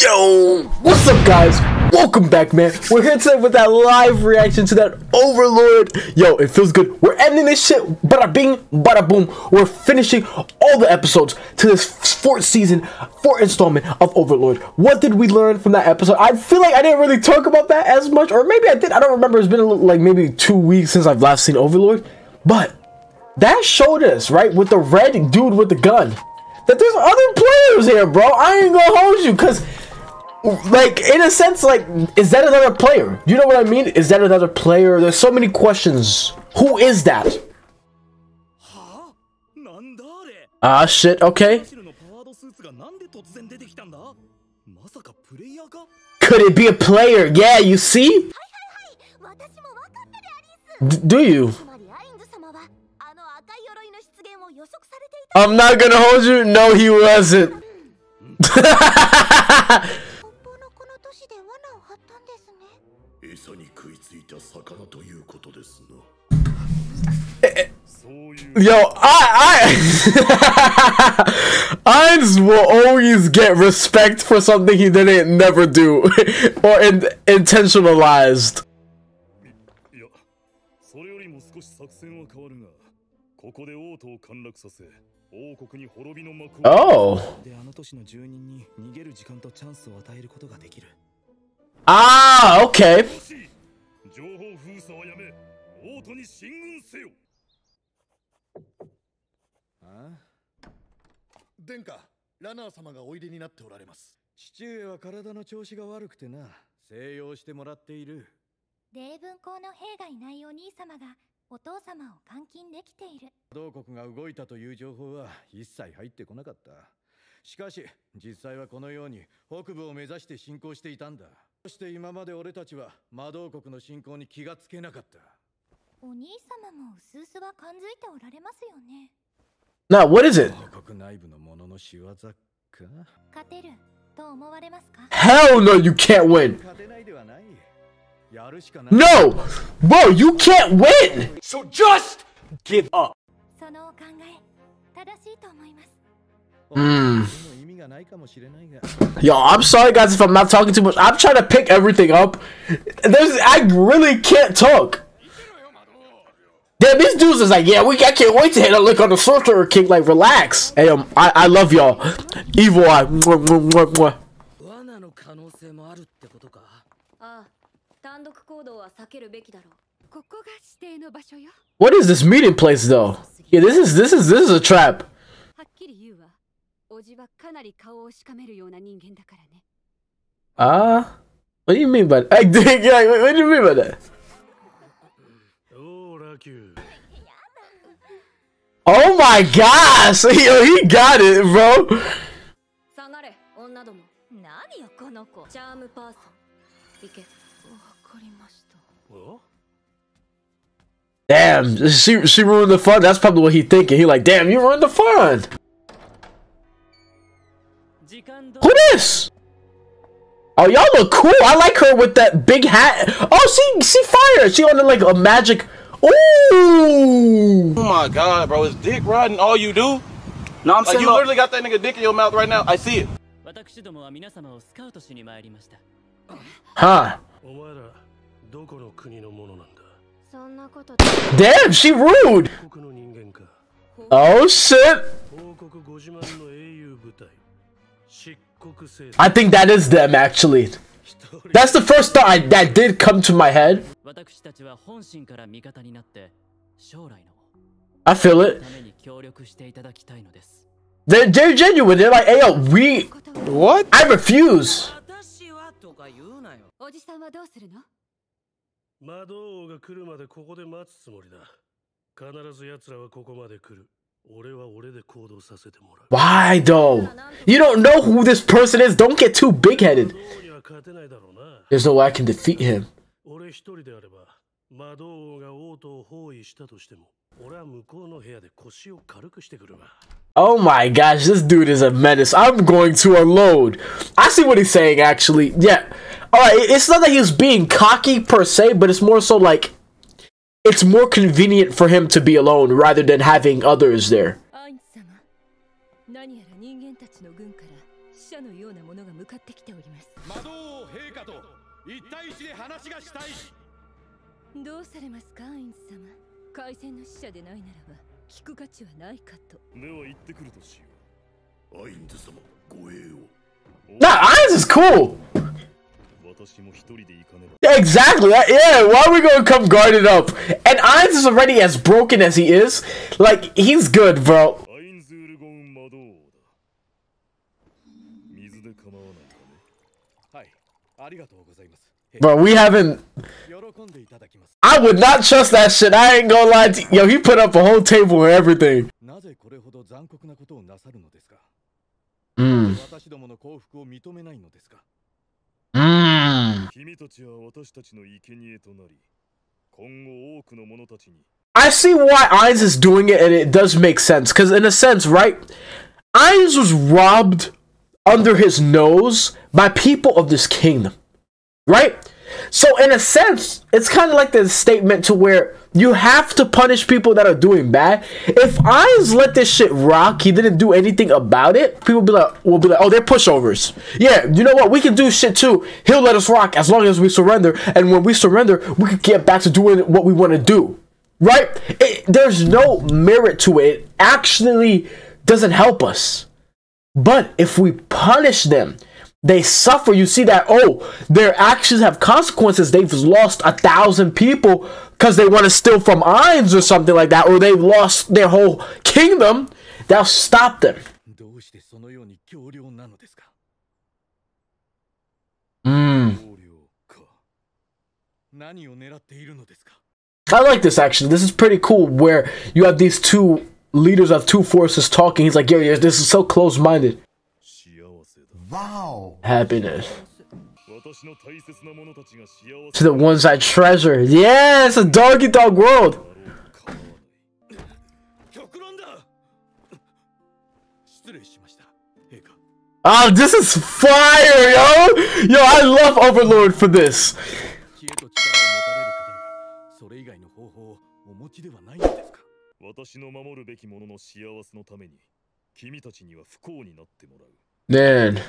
Yo, what's up guys? Welcome back, man. We're here today with that live reaction to that Overlord. Yo, it feels good. We're ending this shit. Bada bing, bada boom. We're finishing all the episodes to this fourth season, fourth installment of Overlord. What did we learn from that episode? I feel like I didn't really talk about that as much, or maybe I did. I don't remember. It's been like maybe 2 weeks since I've last seen Overlord, but that showed us, right, with the red dude with the gun, that there's other players here, bro. I ain't gonna hold you, because like, in a sense, like, is that another player? You know what I mean? Is that another player? There's so many questions. Who is that? Ah, shit, okay. Could it be a player? Yeah, you see? Do you? I'm not gonna hold you. No, he wasn't. Yo, Ainz will always get respect for something he didn't never do or intentionalized. Oh. Ah, okay. Now, what is it? Hell no, you can't win. No! Bro, you can't win! So just give up. Yo, I'm sorry guys if I'm not talking too much. I'm trying to pick everything up. I really can't talk. Damn, these dudes is like, yeah, I can't wait to hit a lick on the sorcerer king. Like, relax. Hey, I love y'all. Evil eye. Mwah, mwah, mwah, mwah. What is this meeting place though? Yeah, this is a trap. What do you mean by that? What do you mean by that? Oh my gosh! Yo, he got it, bro. Damn, she ruined the fun. That's probably what he thinking. He like, damn, you ruined the fun. Who this? Oh, y'all look cool. I like her with that big hat. Oh, see fire. She on like a magic. Ooh. Oh my god, bro, is dick riding all you do? No, I'm saying you literally got that nigga dick in your mouth right now. I see it. Huh. Damn, she rude. Oh shit. I think that is them actually. That's the first thought that did come to my head. I feel it. They're genuine. They're like, hey yo, what? I refuse. Why though? You don't know who this person is. Don't get too big-headed. There's no way I can defeat him. Oh my gosh, this dude is a menace. I'm going to unload. I see what he's saying actually. Yeah. Alright, it's not that he's being cocky per se, but it's more so like it's more convenient for him to be alone rather than having others there. Nah, Ainz is cool. Yeah, exactly. Yeah, why are we gonna come guard it up? And Ainz is already as broken as he is. Like, he's good, bro. Bro, we haven't... I would not trust that shit. I ain't gonna lie to you. Yo, he put up a whole table and everything. I see why Ainz is doing it, and it does make sense. Because in a sense, right? Ainz was robbed under his nose by people of this kingdom. Right? So in a sense, it's kind of like the statement to where you have to punish people that are doing bad. If Ainz let this shit rock, he didn't do anything about it, people will be like, oh, they're pushovers. Yeah, you know what? We can do shit too. He'll let us rock as long as we surrender. And when we surrender, we can get back to doing what we want to do. Right? There's no merit to it. It actually doesn't help us. But if we punish them, they suffer. You see that, oh, their actions have consequences. They've lost 1,000 people because they want to steal from Ainz or something like that, or they've lost their whole kingdom. That'll stop them. I like this, actually. This is pretty cool, where you have these two leaders of two forces talking. He's like, yo, this is so close-minded. Wow. Happiness. To the ones I treasure. Yeah, it's a dog-eat-dog world. Oh, this is fire, yo! Yo, I love Overlord for this. Man.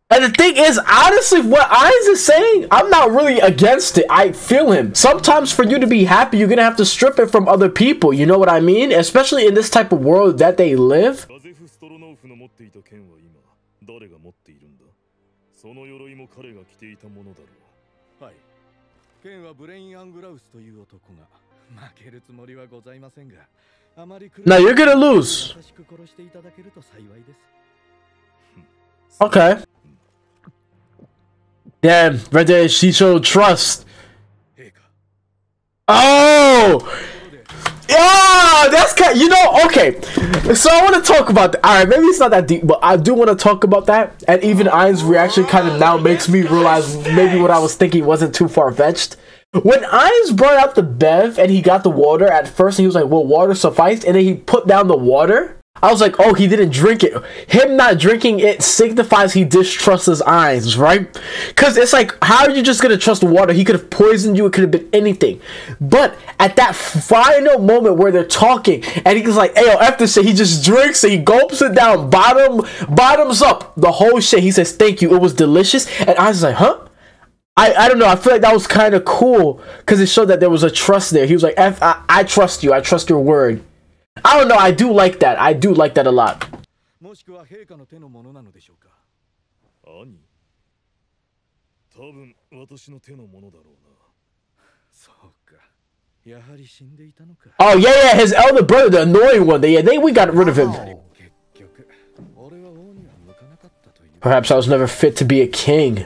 And the thing is, honestly, what Ainz is saying, I'm not really against it. I feel him. Sometimes for you to be happy, you're gonna have to strip it from other people. You know what I mean? Especially in this type of world that they live. Now you're gonna lose. Okay. Damn, right there, she showed trust. Oh! Yeah, that's kind of, you know, okay. So I want to talk about that. Alright, maybe it's not that deep, but I do want to talk about that. And even Ainz's reaction kind of now makes me realize maybe what I was thinking wasn't too far-fetched. When Ainz brought out the bev and he got the water, at first he was like, well, water sufficed, and then he put down the water. I was like, oh, he didn't drink it. Him not drinking it signifies he distrusts Ainz, right? Because it's like, how are you just going to trust water? He could have poisoned you. It could have been anything. But at that final moment where they're talking, and he's like, hey, yo, F this shit, he just drinks it. He gulps it down, bottoms up, the whole shit. He says, thank you. It was delicious. And Ainz is like, huh? I don't know. I feel like that was kind of cool because it showed that there was a trust there. He was like, I trust you. I trust your word. I don't know. I do like that. I do like that a lot. Oh, yeah, his elder brother, the annoying one. We got rid of him. Perhaps I was never fit to be a king.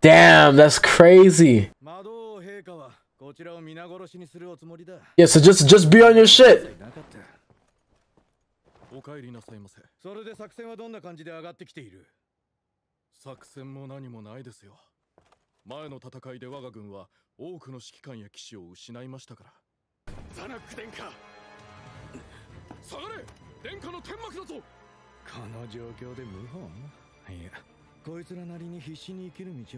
Damn, that's crazy. Yeah, so just be on your shit.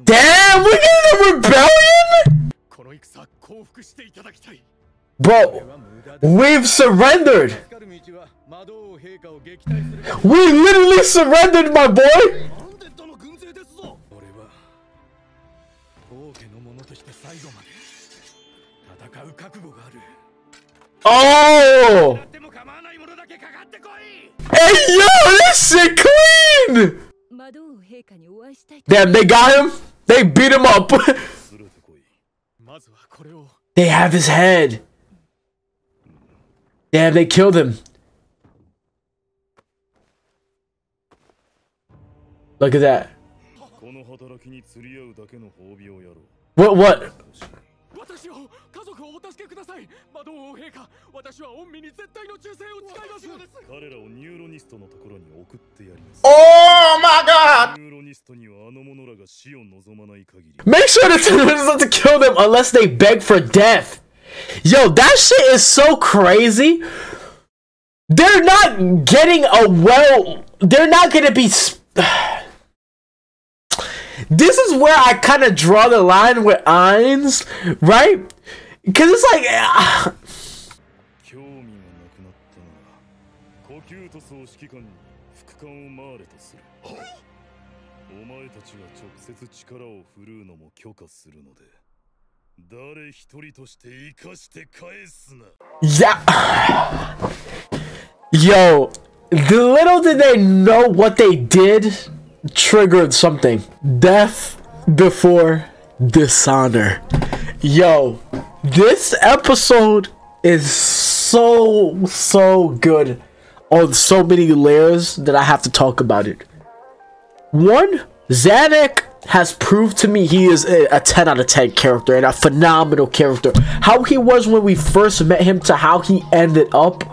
Damn, we get a rebellion? Bro, we've surrendered. We literally surrendered, my boy. Oh! Hey, yo, this shit clean! Damn, they got him? They beat him up. They have his head. Damn, they killed him. Look at that. What? Oh my god! Make sure to tell them not to kill them unless they beg for death. Yo, that shit is so crazy. They're not getting they're not gonna be. This is where I kind of draw the line with Ainz, right? Because it's like, yeah. Yo, little did they know what they did triggered something. Death before dishonor. Yo, this episode is so good on so many layers that I have to talk about it. One, Zanuck has proved to me he is a 10 out of 10 character and a phenomenal character. How he was when we first met him to how he ended up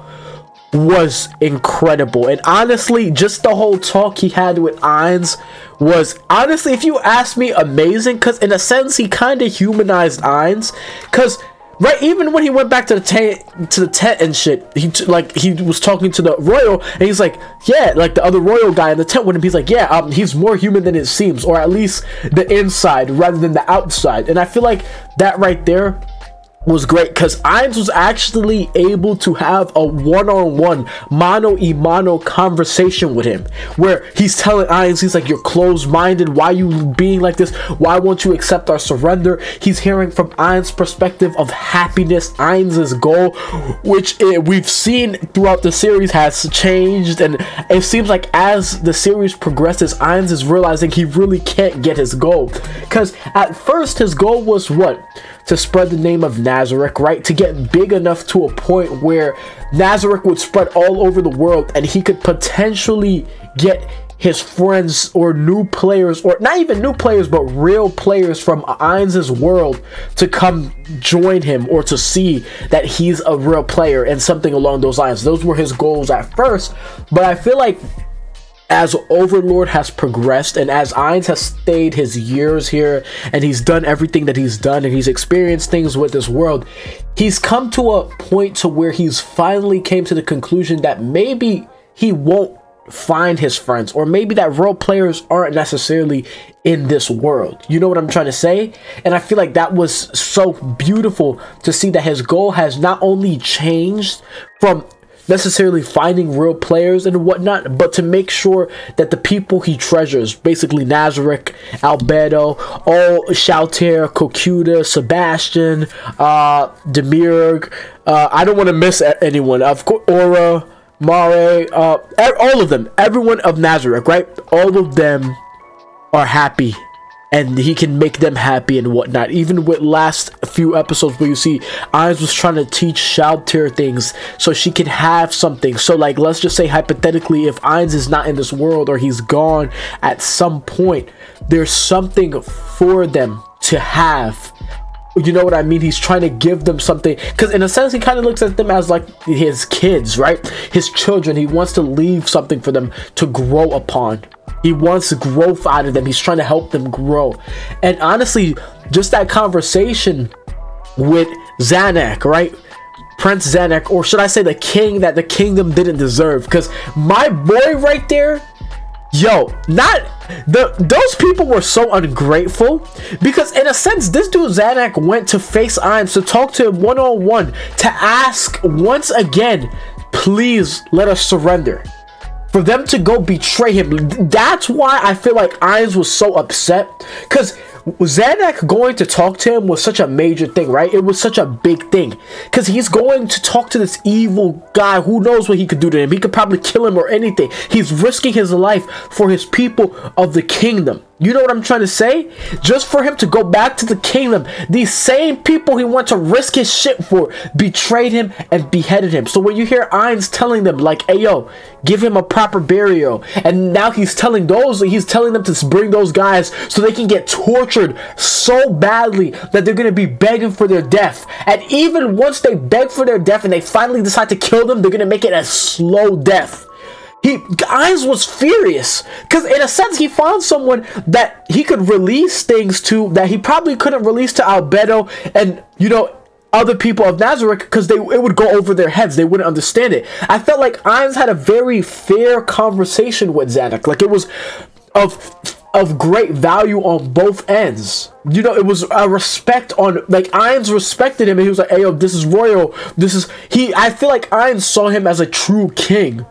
was incredible. And honestly, just the whole talk he had with Ainz was, honestly, if you ask me, amazing. Because in a sense, he kind of humanized Ainz. Because right, even when he went back to the tent and shit, he was talking to the royal, and he's like, yeah, like the other royal guy in the tent with him, he's like, yeah, he's more human than it seems, or at least the inside rather than the outside. And I feel like that right there was great, because Ainz was actually able to have a one-on-one, mano-y-mano conversation with him, where he's telling Ainz, he's like, you're closed-minded, why you being like this, why won't you accept our surrender? He's hearing from Ainz's perspective of happiness, Ainz's goal, which we've seen throughout the series has changed, and it seems like as the series progresses, Ainz is realizing he really can't get his goal, because at first his goal was what? To spread the name of Nazarick, right? To get big enough to a point where Nazarick would spread all over the world and he could potentially get his friends or new players, or not even new players, but real players from Ainz's world to come join him, or to see that he's a real player and something along those lines. Those were his goals at first, but I feel like as Overlord has progressed and as Ainz has stayed his years here and he's done everything that he's done and he's experienced things with this world, he's come to a point to where he's finally came to the conclusion that maybe he won't find his friends, or maybe that role players aren't necessarily in this world. You know what I'm trying to say? And I feel like that was so beautiful to see that his goal has not only changed from necessarily finding real players and whatnot, but to make sure that the people he treasures, basically Nazarick, Albedo, all Shalltear, Kokuda, Sebastian, Demirg, I don't want to miss anyone, of course, Aura, Mare, all of them, everyone of Nazarick, right? All of them are happy, and he can make them happy and whatnot. Even with last few episodes where you see Ainz was trying to teach Shalltear things so she can have something. So like, let's just say hypothetically, if Ainz is not in this world or he's gone at some point, there's something for them to have. You know what I mean? He's trying to give them something, because in a sense he kind of looks at them as like his kids, right? His children. He wants to leave something for them to grow upon. He wants growth out of them. He's trying to help them grow. And honestly, just that conversation with Zanuck, right? Prince Zanuck, or should I say the king that the kingdom didn't deserve, because my boy right there, Yo, not those people were so ungrateful, because in a sense this dude Zanuck went to face Ainz to talk to him one-on-one, to ask once again, please let us surrender, for them to go betray him. That's why I feel like Ainz was so upset, because Zanuck going to talk to him was such a major thing, right? It was such a big thing, because he's going to talk to this evil guy. Who knows what he could do to him? He could probably kill him or anything. He's risking his life for his people of the kingdom. You know what I'm trying to say? Just for him to go back to the kingdom, these same people he went to risk his shit for betrayed him and beheaded him. So when you hear Ainz telling them like, hey yo, give him a proper burial, and now he's telling them to bring those guys so they can get tortured so badly that they're gonna be begging for their death. And even once they beg for their death and they finally decide to kill them, they're gonna make it a slow death. Ainz was furious, because in a sense he found someone that he could release things to that he probably couldn't release to Albedo and, you know, other people of Nazarick, because it would go over their heads. They wouldn't understand it. I felt like Ainz had a very fair conversation with Zanuck. Like, it was of great value on both ends. You know, it was a respect on, like, Ainz respected him, and he was like, hey yo, this is royal, I feel like Ainz saw him as a true king.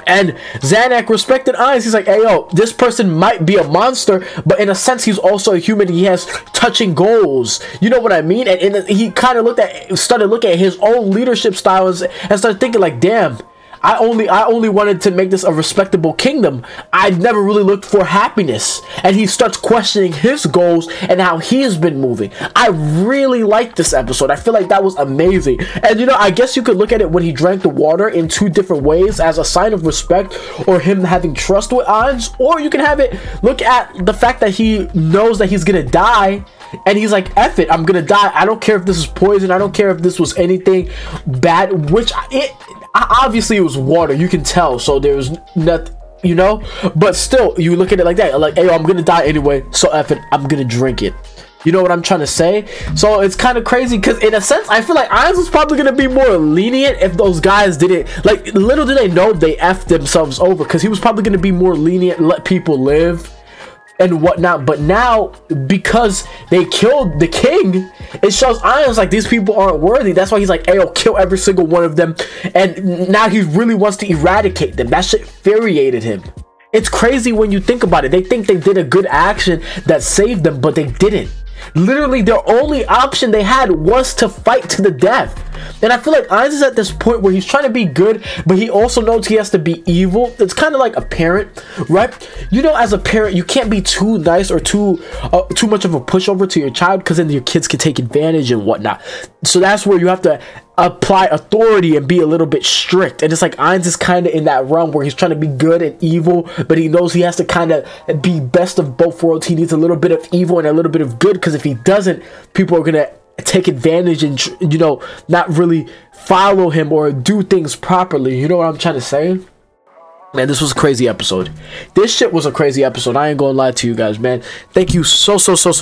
And Zanuck respected Ainz. He's like, hey yo, this person might be a monster, but in a sense he's also a human. He has touching goals, you know what I mean? And he kind of started looking at his own leadership styles and started thinking like, damn, I only wanted to make this a respectable kingdom. I never really looked for happiness. And he starts questioning his goals and how he's been moving. I really liked this episode. I feel like that was amazing. And you know, I guess you could look at it when he drank the water in two different ways, as a sign of respect or him having trust with Ainz, or you can have it look at the fact that he knows that he's gonna die. And he's like, F it, I'm gonna die. I don't care if this is poison. I don't care if this was anything bad, obviously it was water, you can tell, so there's nothing, you know, but still you look at it like that, like, hey yo, I'm gonna die anyway, so F it, I'm gonna drink it. You know what I'm trying to say? So it's kind of crazy, because in a sense I feel like Ainz was probably gonna be more lenient if those guys didn't, like, little did they know they effed themselves over, because he was probably gonna be more lenient, let people live and whatnot. But now, because they killed the king, it shows Ainz like these people aren't worthy. That's why he's like, hey yo, kill every single one of them. And now he really wants to eradicate them. That shit infuriated him. It's crazy when you think about it. They think they did a good action that saved them, but they didn't. Literally their only option they had was to fight to the death. And I feel like Ainz is at this point where he's trying to be good, but he also knows he has to be evil. It's kind of like a parent, right? You know, as a parent, you can't be too nice or too much of a pushover to your child, because then your kids can take advantage and whatnot. So that's where you have to apply authority and be a little bit strict. And it's like Ainz is kind of in that realm where he's trying to be good and evil, but he knows he has to kind of be best of both worlds. He needs a little bit of evil and a little bit of good, because if he doesn't, people are gonna take advantage and, you know, not really follow him or do things properly. You know what I'm trying to say? Man, this was a crazy episode. This shit was a crazy episode. I ain't gonna lie to you guys, man. Thank you so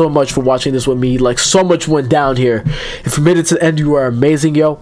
much for watching this with me. Like, so much went down here. If you made it to the end, you are amazing, yo.